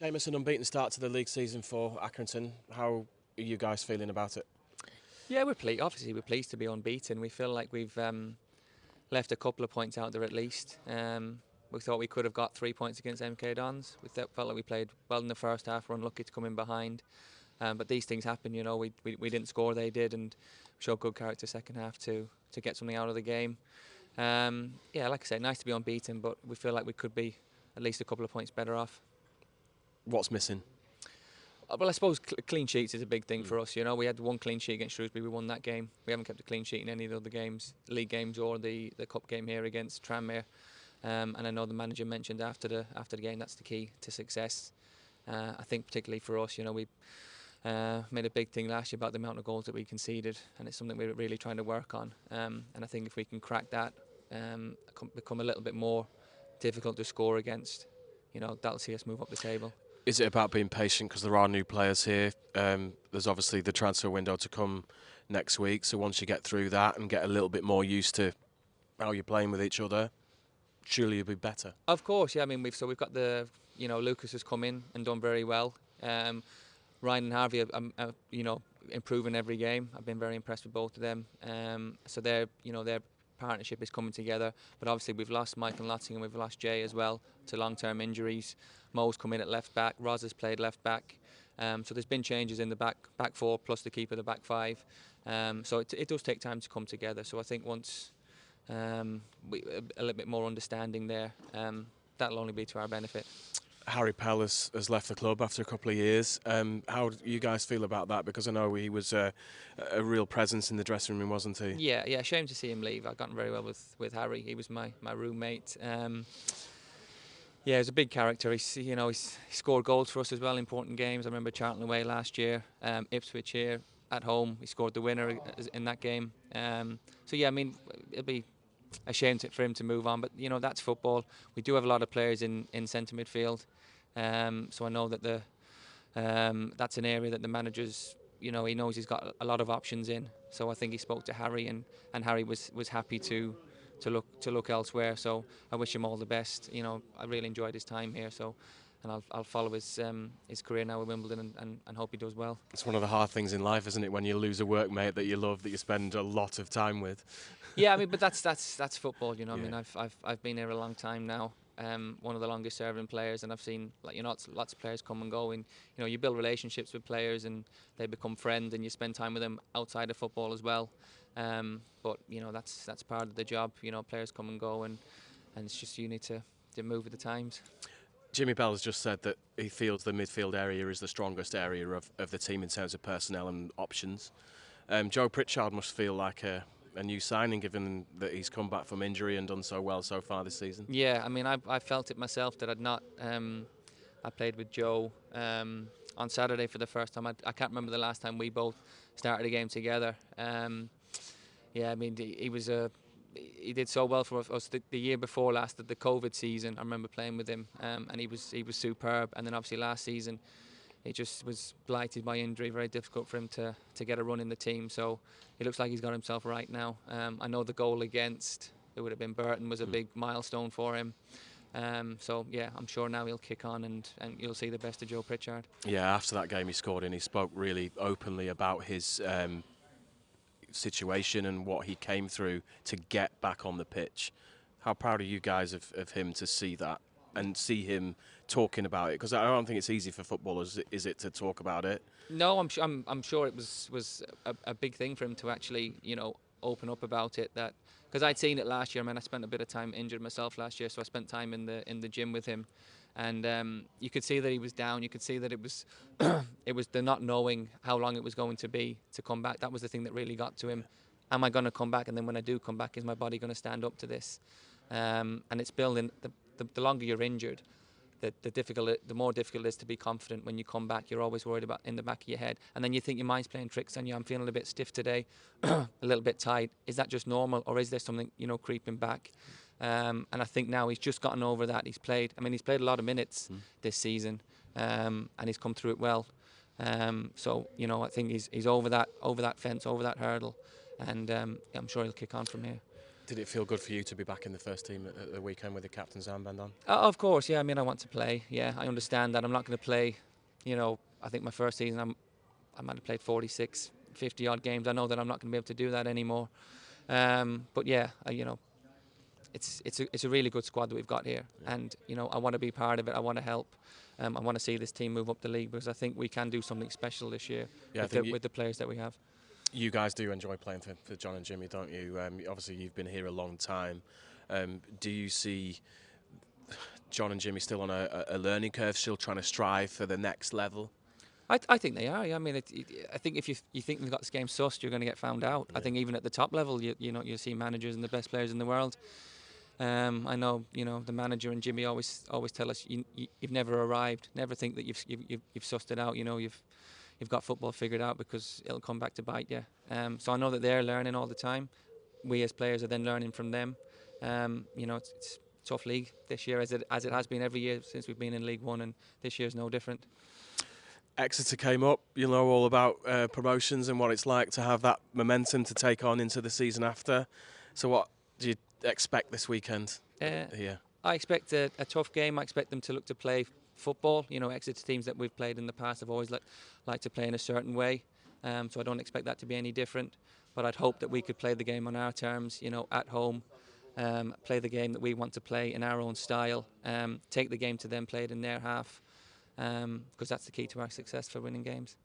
Seamus, an unbeaten start to the league season for Accrington. How are you guys feeling about it? Yeah, we're pleased. Obviously, we're pleased to be unbeaten. We feel like we've left a couple of points out there at least. We thought we could have got 3 points against MK Dons. Felt like we played well in the first half. We're unlucky to come in behind. But these things happen, you know. We didn't score, they did, and showed good character second half to get something out of the game. Yeah, like I say, nice to be unbeaten, but we feel like we could be at least a couple of points better off. What's missing? Well, I suppose clean sheets is a big thing for us. You know, we had one clean sheet against Shrewsbury. We won that game. We haven't kept a clean sheet in any of the other games, league games or the cup game here against Tranmere. And I know the manager mentioned after the game that's the key to success. I think particularly for us, you know, we made a big thing last year about the amount of goals that we conceded, and it's something we're really trying to work on. And I think if we can crack that, become a little bit more difficult to score against, you know, that'll see us move up the table. Is it about being patient because there are new players here? There's obviously the transfer window to come next week, so once you get through that and get a little bit more used to how you're playing with each other, surely you'll be better. Of course, yeah. I mean, we've got Lucas has come in and done very well. Ryan and Harvey are improving every game. I've been very impressed with both of them. So their partnership is coming together. But obviously we've lost Michael Lotting and we've lost Jay as well to long-term injuries. Mo's come in at left back. Roz has played left back. So there's been changes in the back four plus the keeper, the back five. So it does take time to come together. So I think once a little bit more understanding there, that'll only be to our benefit. Harry Pell has left the club after a couple of years. How do you guys feel about that? Because I know he was a real presence in the dressing room, wasn't he? Yeah. Shame to see him leave. I've gotten very well with Harry. He was my roommate. Yeah, he's a big character. He scored goals for us as well in important games. I remember Charlton away last year, Ipswich here at home. He scored the winner in that game. So yeah, I mean, it'll be a shame for him to move on, but you know, that's football. We do have a lot of players in centre midfield, so I know that that's an area that the manager's, you know, he knows he's got a lot of options in. So I think he spoke to Harry, and Harry was happy to look elsewhere. So I wish him all the best. You know, I really enjoyed his time here. So. And I'll follow his career now with Wimbledon and hope he does well. It's one of the hard things in life, isn't it, when you lose a workmate that you love, that you spend a lot of time with. Yeah, I mean, but that's football, you know. Yeah. I mean, I've been here a long time now. One of the longest serving players, and I've seen, like, you know, lots of players come and go, and you know, you build relationships with players and they become friends, and you spend time with them outside of football as well. But you know, that's part of the job. You know, players come and go, and it's just you need to move with the times. Jimmy Bell has just said that he feels the midfield area is the strongest area of the team in terms of personnel and options. Joe Pritchard must feel like a new signing, given that he's come back from injury and done so well so far this season. Yeah, I mean, I felt it myself that I'd not. I played with Joe on Saturday for the first time. I can't remember the last time we both started a game together. Yeah, I mean, he did so well for us the year before last, the COVID season. I remember playing with him, and he was superb. And then obviously last season, he just was blighted by injury. Very difficult for him to get a run in the team. So it looks like he's got himself right now. I know the goal against, it would have been Burton, was a big milestone for him. So yeah, I'm sure now he'll kick on and you'll see the best of Joe Pritchard. Yeah, after that game he scored in, he spoke really openly about his situation and what he came through to get back on the pitch. How proud are you guys of him to see that and see him talking about it? Because I don't think it's easy for footballers, is it, to talk about it? No, I'm sure it was a big thing for him to actually, you know, open up about it. That because I'd seen it last year. I mean, I spent a bit of time injured myself last year, so I spent time in the gym with him, and you could see that he was down. You could see that it was it was the not knowing how long it was going to be to come back. That was the thing that really got to him. Am I going to come back? And then when I do come back, is my body going to stand up to this? And it's building. The longer you're injured, the more difficult it is to be confident when you come back. You're always worried about in the back of your head, and then you think your mind's playing tricks on you. I'm feeling a bit stiff today, a little bit tight. Is that just normal, or is there something, you know, creeping back? And I think now he's just gotten over that. He's played a lot of minutes this season, and he's come through it well. So you know, I think he's over that fence, over that hurdle, and I'm sure he'll kick on from here. Did it feel good for you to be back in the first team at the weekend with the captain's armband on? Of course, yeah. I mean, I want to play. Yeah, I understand that. I'm not going to play. I think my first season, I might have played 46, 50 odd games. I know that I'm not going to be able to do that anymore. But yeah, it's a really good squad that we've got here, and I want to be part of it. I want to help. I want to see this team move up the league because I think we can do something special this year with the players that we have. You guys do enjoy playing for John and Jimmy, don't you? Obviously, you've been here a long time. Do you see John and Jimmy still on a learning curve, still trying to strive for the next level? I think they are. Yeah. I mean, I think if you think they've got this game sussed, you're going to get found out. Yeah. I think even at the top level, you see managers and the best players in the world. I know the manager and Jimmy always tell us you've never arrived. Never think that you've sussed it out. You've got football figured out because it'll come back to bite you. So I know that they're learning all the time. We as players are then learning from them. It's a tough league this year as it has been every year since we've been in League One, and this year's no different. Exeter came up, all about promotions and what it's like to have that momentum to take on into the season after. So what do you expect this weekend here? I expect a tough game. I expect them to look to play football. Exeter teams that we've played in the past have always liked to play in a certain way. So I don't expect that to be any different. But I'd hope that we could play the game on our terms, at home, play the game that we want to play in our own style, take the game to them, play it in their half, because that's the key to our success for winning games.